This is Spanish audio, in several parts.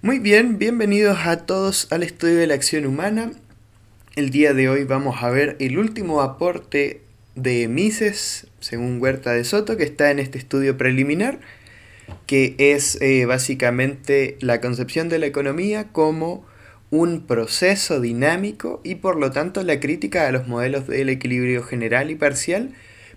Muy bien, bienvenidos a todos al estudio de la acción humana. El día de hoy vamos a ver el último aporte de Mises, según Huerta de Soto, que está en este estudio preliminar, que es básicamente la concepción de la economía como un proceso dinámico y por lo tanto la crítica a los modelos del equilibrio general y parcial.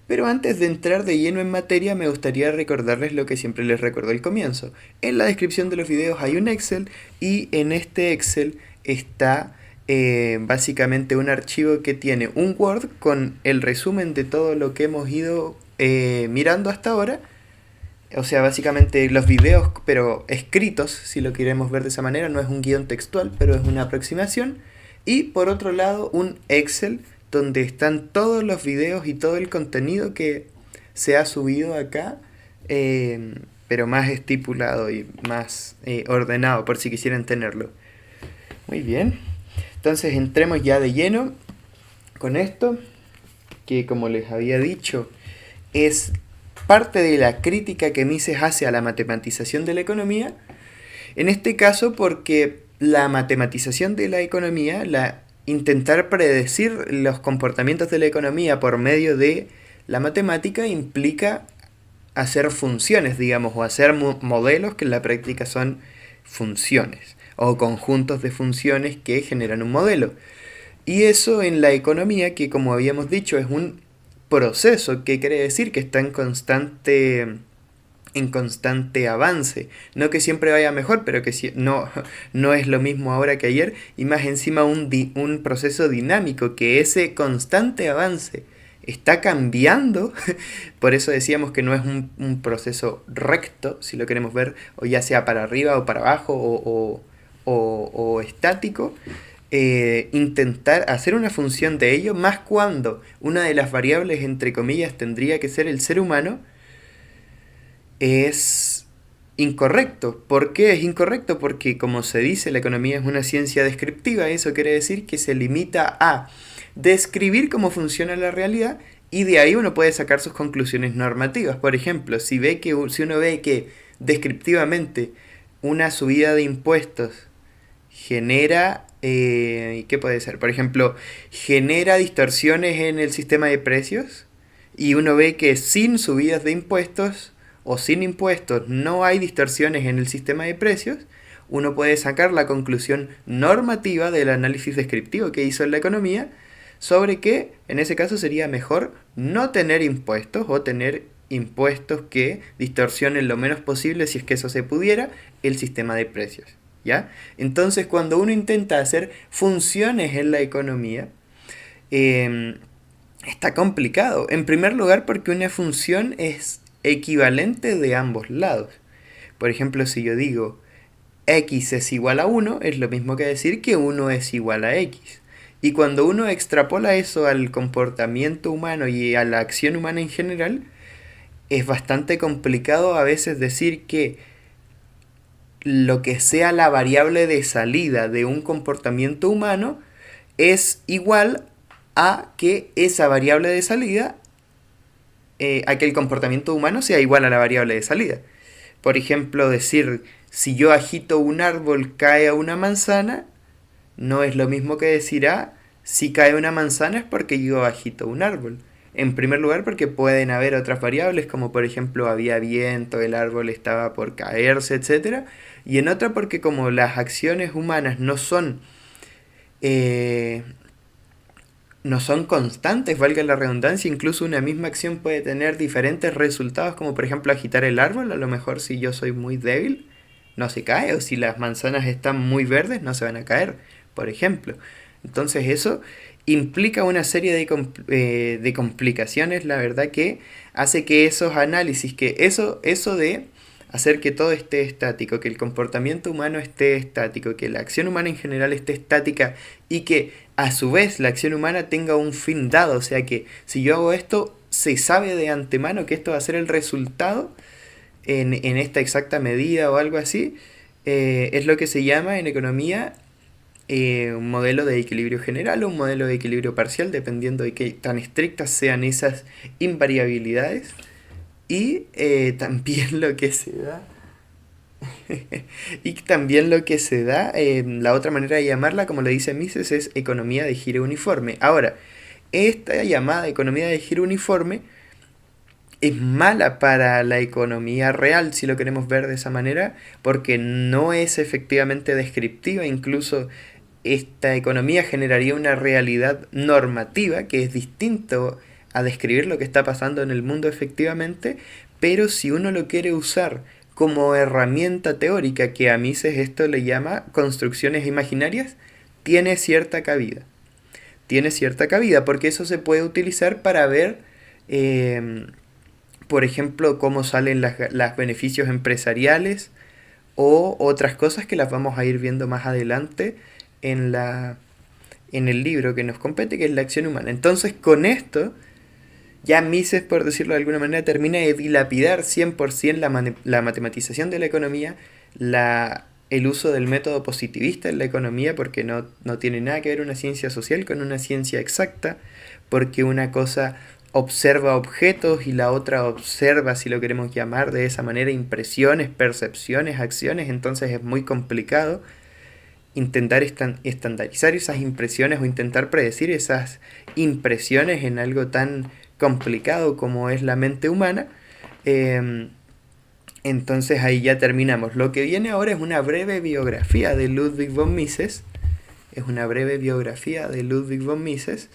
Pero antes de entrar de lleno en materia, me gustaría recordarles lo que siempre les recuerdo al comienzo. En la descripción de los videos hay un Excel y en este Excel está básicamente un archivo que tiene un Word con el resumen de todo lo que hemos ido mirando hasta ahora. O sea, básicamente los videos, pero escritos, si lo queremos ver de esa manera, no es un guión textual, pero es una aproximación. Y por otro lado, un Excel donde están todos los videos y todo el contenido que se ha subido acá, pero más estipulado y más ordenado, por si quisieran tenerlo. Muy bien. Entonces entremos ya de lleno con esto, que como les había dicho, es parte de la crítica que Mises hace a la matematización de la economía, en este caso porque la matematización de la economía, la intentar predecir los comportamientos de la economía por medio de la matemática implica hacer funciones, digamos, o hacer modelos que en la práctica son funciones o conjuntos de funciones que generan un modelo. Y eso en la economía, que como habíamos dicho es un proceso, que quiere decir que está en constante avance. No que siempre vaya mejor, pero que no es lo mismo ahora que ayer, y más encima un proceso dinámico, que ese constante avance está cambiando. Por eso decíamos que no es un proceso recto, si lo queremos ver, o ya sea para arriba o para abajo, o estático. Intentar hacer una función de ello, más cuando una de las variables, entre comillas, tendría que ser el ser humano, es incorrecto. ¿Por qué es incorrecto? Porque, como se dice, la economía es una ciencia descriptiva. Eso quiere decir que se limita a describir cómo funciona la realidad y de ahí uno puede sacar sus conclusiones normativas. Por ejemplo, si uno ve que descriptivamente una subida de impuestos genera, ¿qué puede ser? Por ejemplo, genera distorsiones en el sistema de precios y uno ve que sin subidas de impuestos o sin impuestos no hay distorsiones en el sistema de precios. Uno puede sacar la conclusión normativa del análisis descriptivo que hizo en la economía sobre que en ese caso sería mejor no tener impuestos o tener impuestos que distorsionen lo menos posible, si es que eso se pudiera, el sistema de precios. ¿Ya? Entonces, cuando uno intenta hacer funciones en la economía, eh, está complicado. En primer lugar, porque una función es equivalente de ambos lados. Por ejemplo, si yo digo x es igual a 1, es lo mismo que decir que 1 es igual a x. Y cuando uno extrapola eso al comportamiento humano y a la acción humana en general, es bastante complicado a veces decir que lo que sea la variable de salida de un comportamiento humano es igual a que esa variable de salida, a que el comportamiento humano sea igual a la variable de salida. Por ejemplo, decir, si yo agito un árbol cae una manzana, no es lo mismo que decir, si cae una manzana es porque yo agito un árbol. En primer lugar porque pueden haber otras variables, como por ejemplo había viento, el árbol estaba por caerse, etcétera. Y en otra porque como las acciones humanas eh, no son constantes, valga la redundancia, incluso una misma acción puede tener diferentes resultados, como por ejemplo agitar el árbol. A lo mejor si yo soy muy débil, no se cae, o si las manzanas están muy verdes, no se van a caer, por ejemplo. Entonces eso implica una serie de complicaciones, la verdad, que hace que esos análisis, que eso de hacer que todo esté estático, que el comportamiento humano esté estático, que la acción humana en general esté estática y que a su vez la acción humana tenga un fin dado, o sea que si yo hago esto, se sabe de antemano que esto va a ser el resultado en esta exacta medida o algo así, es lo que se llama en economía un modelo de equilibrio general o un modelo de equilibrio parcial, dependiendo de qué tan estrictas sean esas invariabilidades. Y también lo que se da. Y también lo que se da, la otra manera de llamarla, como le dice Mises, es economía de giro uniforme. Ahora, esta llamada economía de giro uniforme es mala para la economía real, si lo queremos ver de esa manera, porque no es efectivamente descriptiva. Incluso esta economía generaría una realidad normativa que es distinto a describir lo que está pasando en el mundo efectivamente, pero si uno lo quiere usar como herramienta teórica, que a Mises esto le llama construcciones imaginarias, tiene cierta cabida. Tiene cierta cabida, porque eso se puede utilizar para ver, eh, por ejemplo, cómo salen las beneficios empresariales o otras cosas que las vamos a ir viendo más adelante en en el libro que nos compete, que es la acción humana. Entonces, con esto, ya Mises, por decirlo de alguna manera, termina de dilapidar 100% la matematización de la economía, el uso del método positivista en la economía, porque no tiene nada que ver una ciencia social con una ciencia exacta, porque una cosa observa objetos y la otra observa, si lo queremos llamar de esa manera, impresiones, percepciones, acciones. Entonces es muy complicado intentar estandarizar esas impresiones o intentar predecir esas impresiones en algo tan complicado como es la mente humana. Eh, entonces ahí ya terminamos. Lo que viene ahora es una breve biografía de Ludwig von Mises. Es una breve biografía de Ludwig von Mises.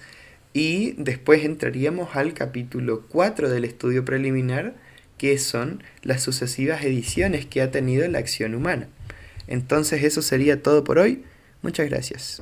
Y después entraríamos al capítulo 4 del estudio preliminar, que son las sucesivas ediciones que ha tenido la acción humana. Entonces eso sería todo por hoy. Muchas gracias.